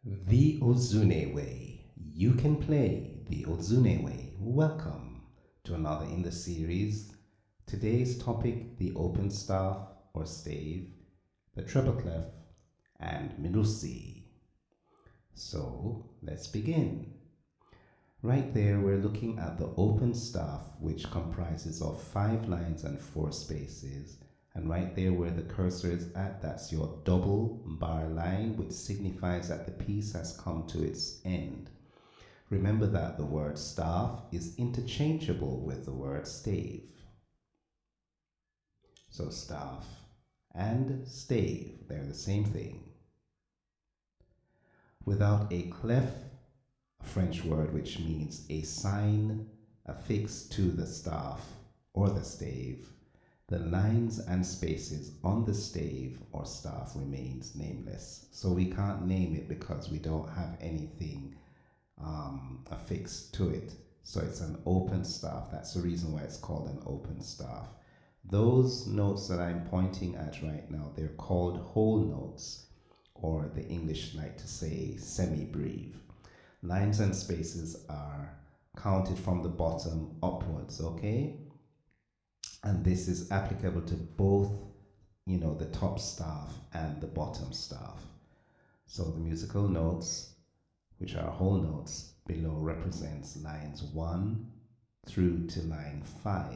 The Ozou'ne way. You can play the Ozou'ne way. Welcome to another in the series. Today's topic, the open staff or stave, the treble clef, and middle C. So let's begin. Right there, we're looking at the open staff, which comprises of 5 lines and 4 spaces. And right there where the cursor is at, that's your double bar line, which signifies that the piece has come to its end. Remember that the word staff is interchangeable with the word stave. So staff and stave, they're the same thing. Without a clef, a French word which means a sign affixed to the staff or the stave, the lines and spaces on the stave or staff remains nameless. So we can't name it because we don't have anything affixed to it. So it's an open staff. That's the reason why it's called an open staff. Those notes that I'm pointing at right now, they're called whole notes, or the English like to say semi-breve. Lines and spaces are counted from the bottom upwards, okay? And this is applicable to both, the top staff and the bottom staff. So the musical notes, which are whole notes, below represents lines 1 through to line 5.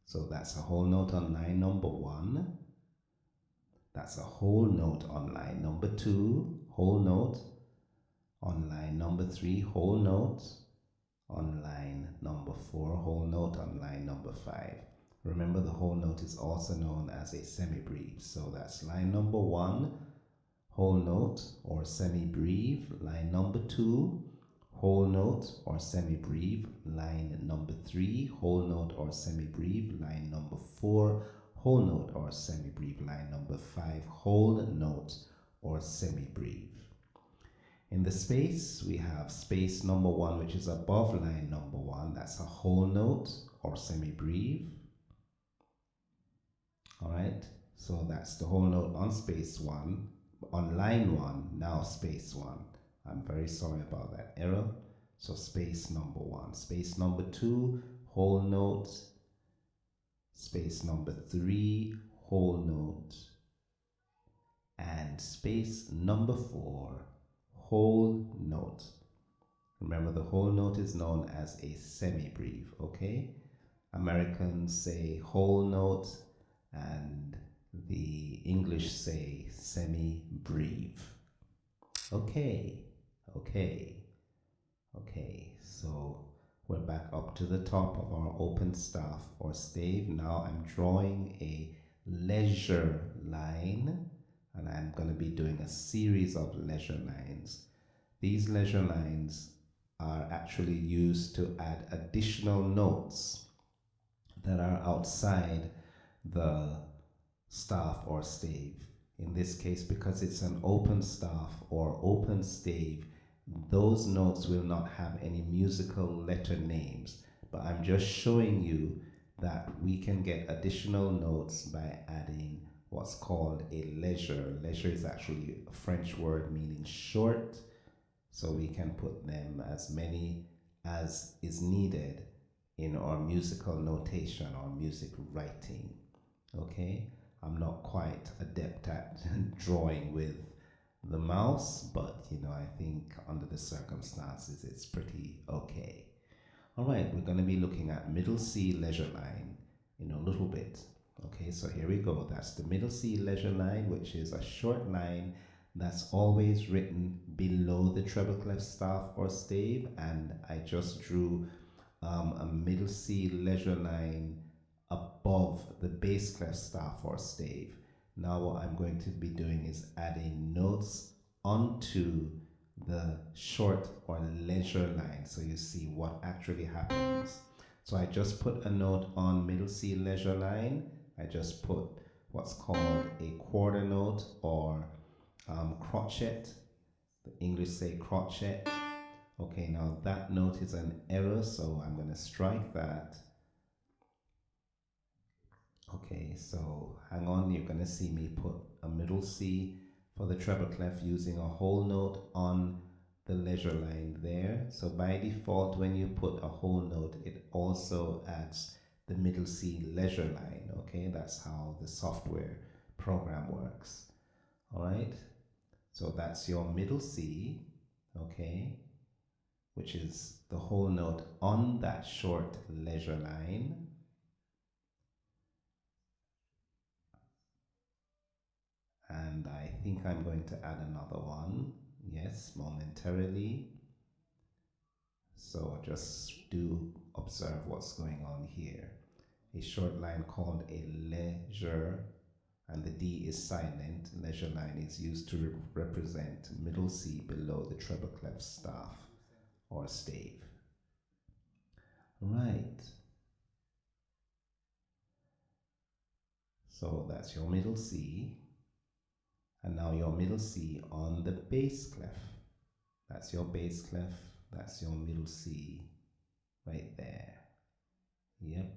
So that's a whole note on line number 1. That's a whole note on line number 2, whole note on line number 3, whole note on line number 4, whole note on line number 5. Remember, the whole note is also known as a semi-breve. So that's line number 1, whole note or semi-breve. Line number 2, whole note or semi-breve. Line number 3, whole note or semi-breve. Line number 4, whole note or semi-breve. Line number 5, whole note or semi-breve. In the space, we have space number 1, which is above line number 1. That's a whole note or semi-breve. All right, so that's the whole note on space 1, on line 1, now space 1. I'm very sorry about that error. So space number 1. Space number 2, whole note. Space number 3, whole note. And space number 4, whole note. Remember, the whole note is known as a semi-breve, okay? Americans say whole note, and the English say semi-breve. Okay, so we're back up to the top of our open staff or stave. Now I'm drawing a leisure line, and I'm going to be doing a series of leisure lines. These leisure lines are actually used to add additional notes that are outside the staff or stave. In this case, because it's an open staff or open stave, those notes will not have any musical letter names, but I'm just showing you that we can get additional notes by adding what's called a leisure. Leisure is actually a French word meaning short, so we can put them as many as is needed in our musical notation or music writing. Okay, I'm not quite adept at drawing with the mouse, but I think under the circumstances it's pretty okay. All right, we're going to be looking at middle C leisure line in a little bit. Okay, so here we go. That's the middle C leisure line, which is a short line that's always written below the treble clef staff or stave, and I just drew a middle C leisure line above the bass clef staff or stave. Now what I'm going to be doing is adding notes onto the short or leisure line, so you see what actually happens. So I just put a note on middle C leisure line. I just put what's called a quarter note or crotchet. The English say crotchet. Okay, now that note is an error, so I'm going to strike that. Okay, so hang on, you're going to see me put a middle C for the treble clef using a whole note on the leisure line there. So by default, when you put a whole note, it also adds the middle C leisure line. Okay, that's how the software program works. All right, so that's your middle C, okay, which is the whole note on that short leisure line. And I think I'm going to add another one, yes, momentarily. So just do observe what's going on here. A short line called a leisure, and the D is silent. Leisure line is used to represent middle C below the treble clef staff or stave. Right. So that's your middle C. And now your middle C on the bass clef. That's your bass clef. That's your middle C right there. Yep.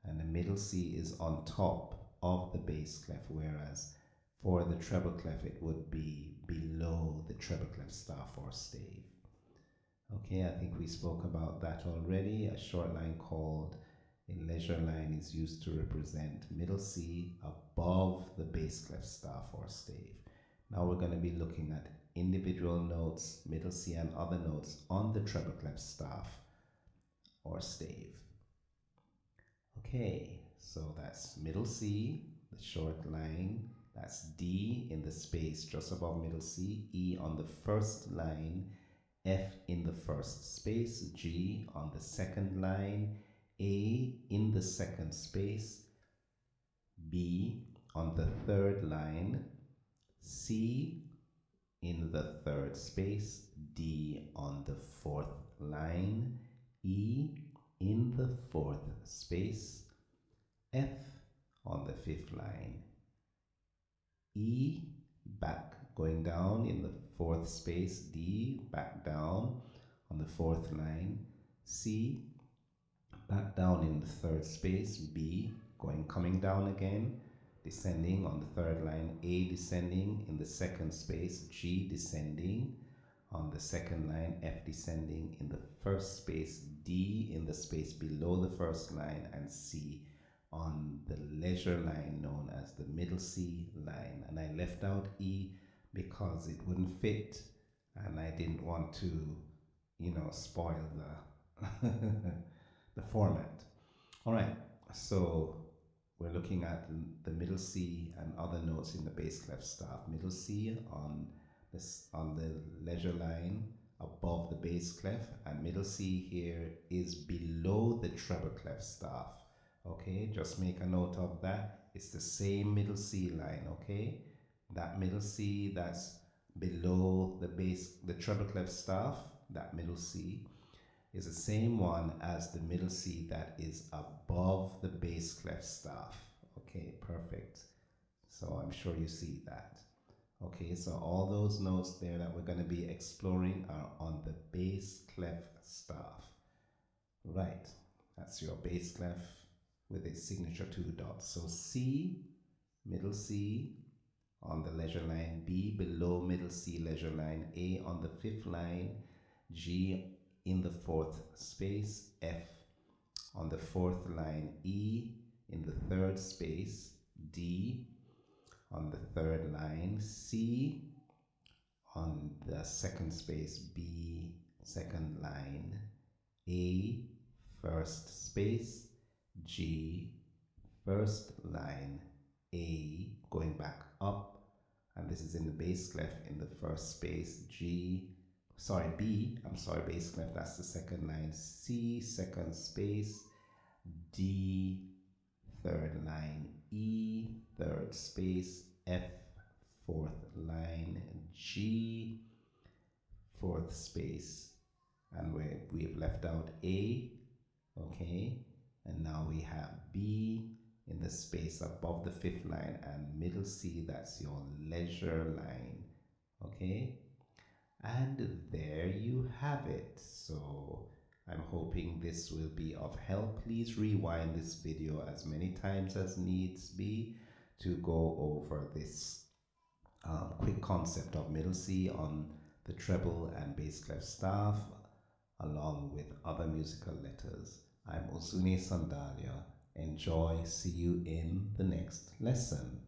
And the middle C is on top of the bass clef, whereas for the treble clef it would be below the treble clef staff or stave. Okay, I think we spoke about that already. A short line called a leisure line is used to represent middle C above the bass clef staff or stave. Now we're going to be looking at individual notes, middle C and other notes on the treble clef staff or stave. Okay, so that's middle C, the short line. That's D in the space just above middle C, E on the first line, F in the first space, G on the second line, A in the second space, B on the third line, C in the third space, D on the fourth line, E in the fourth space, F on the fifth line, E back going down in the fourth space, D back down on the fourth line, C back down in the third space, B coming down again, descending on the third line, A descending in the second space, G descending on the second line, F descending in the first space, D in the space below the first line, and C on the leisure line known as the middle C line. And I left out E because it wouldn't fit and I didn't want to, spoil the the format. All right, so we're looking at the middle C and other notes in the bass clef staff. Middle C on the leisure line above the bass clef, and middle C here is below the treble clef staff. Okay, just make a note of that. It's the same middle C line, okay? That middle C that's below the treble clef staff, that middle C is the same one as the middle C that is above the bass clef staff. Okay, perfect. So I'm sure you see that. Okay, so all those notes there that we're going to be exploring are on the bass clef staff. Right, that's your bass clef with its signature 2 dots. So C, middle C on the leisure line, B below middle C leisure line, A on the fifth line, G in the fourth space, F on the fourth line, E in the third space, D on the third line, C on the second space, B second line, A first space, G first line, A going back up, and this is in the bass clef in the first space, B, bass clef, that's the second line, C second space, D third line, E third space, F fourth line, G fourth space, and we've left out A, okay, and now we have B in the space above the fifth line, and middle C, that's your leisure line, okay, and there you have it. So I'm hoping this will be of help. Please rewind this video as many times as needs be to go over this quick concept of middle C on the treble and bass clef staff, along with other musical letters. I'm Ozou'ne Sundalyah. Enjoy. See you in the next lesson.